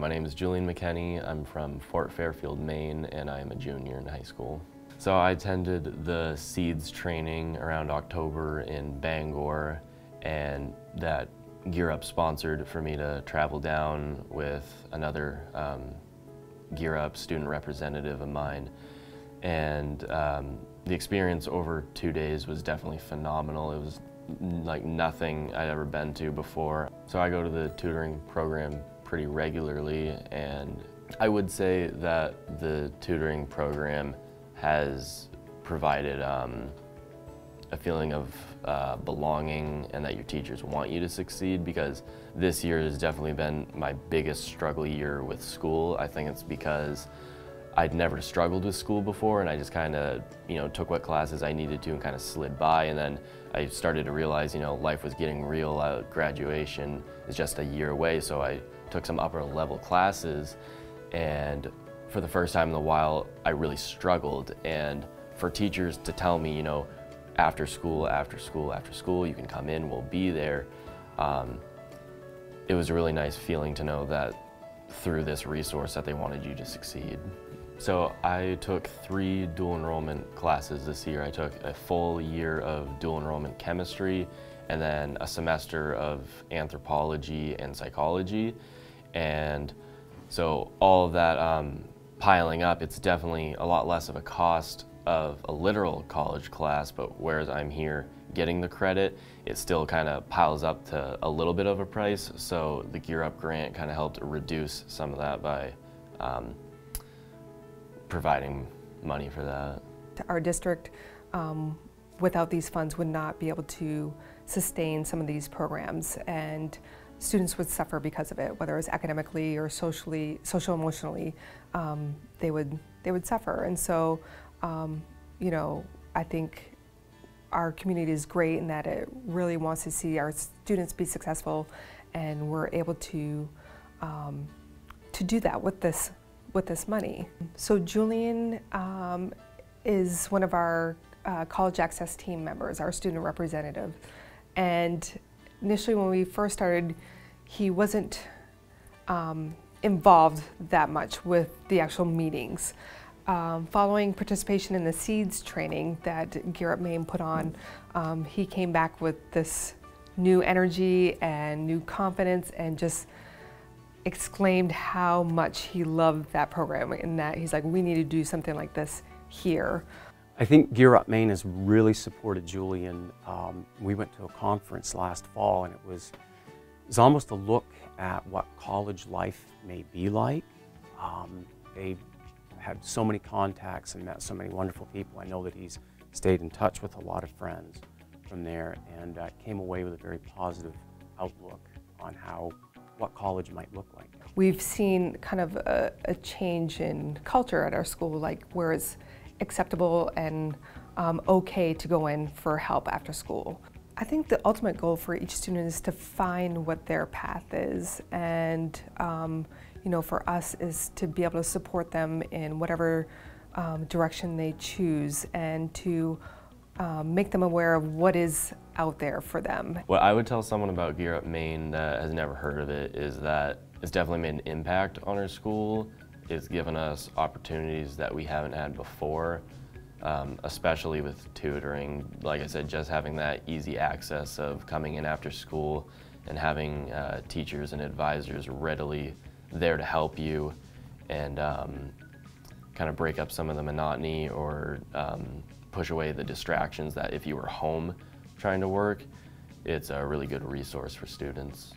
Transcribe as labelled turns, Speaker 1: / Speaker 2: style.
Speaker 1: My name is Julian McKenney. I'm from Fort Fairfield, Maine, and I am a junior in high school. So I attended the SEEDS training around October in Bangor, and that Gear Up sponsored for me to travel down with another Gear Up student representative of mine. And the experience over 2 days was definitely phenomenal. It was like nothing I'd ever been to before. So I go to the tutoring program pretty regularly, and I would say that the tutoring program has provided a feeling of belonging and that your teachers want you to succeed, because this year has definitely been my biggest struggle year with school. I think it's because I'd never struggled with school before, and I just kind of, took what classes I needed to and kind of slid by, and then I started to realize, life was getting real. Graduation is just a year away, so I took some upper level classes, and for the first time in a while, I really struggled. And for teachers to tell me, after school, you can come in, we'll be there. It was a really nice feeling to know that through this resource that they wanted you to succeed. So I took 3 dual enrollment classes this year. I took a full year of dual enrollment chemistry and then a semester of anthropology and psychology. And so all of that piling up, it's definitely a lot less of a cost of a literal college class, but whereas I'm here getting the credit, it still kind of piles up to a little bit of a price. So the Gear Up grant kind of helped reduce some of that by providing money for that.
Speaker 2: Our district, without these funds, would not be able to sustain some of these programs, and students would suffer because of it, whether it was academically or social-emotionally, they would suffer. And so, I think our community is great in that it really wants to see our students be successful, and we're able to do that with this money. So Julian is one of our college access team members, our student representative, and initially when we first started, he wasn't involved that much with the actual meetings. Following participation in the SEEDS training that Gear Up Maine put on, he came back with this new energy and new confidence, and just exclaimed how much he loved that program, and that he's like, we need to do something like this here.
Speaker 3: I think Gear Up Maine has really supported Julian. We went to a conference last fall, and it was almost a look at what college life may be like. They had so many contacts and met so many wonderful people. I know that he's stayed in touch with a lot of friends from there, and came away with a very positive outlook on what college might look like.
Speaker 2: We've seen kind of a change in culture at our school, like where it's acceptable and okay to go in for help after school. I think the ultimate goal for each student is to find what their path is, and for us is to be able to support them in whatever direction they choose, and to make them aware of what is out there for them.
Speaker 1: What I would tell someone about Gear Up Maine that has never heard of it is that it's definitely made an impact on our school. It's given us opportunities that we haven't had before, especially with tutoring. Like I said, just having that easy access of coming in after school and having teachers and advisors readily there to help you and kind of break up some of the monotony, or push away the distractions that if you were home trying to work, it's a really good resource for students.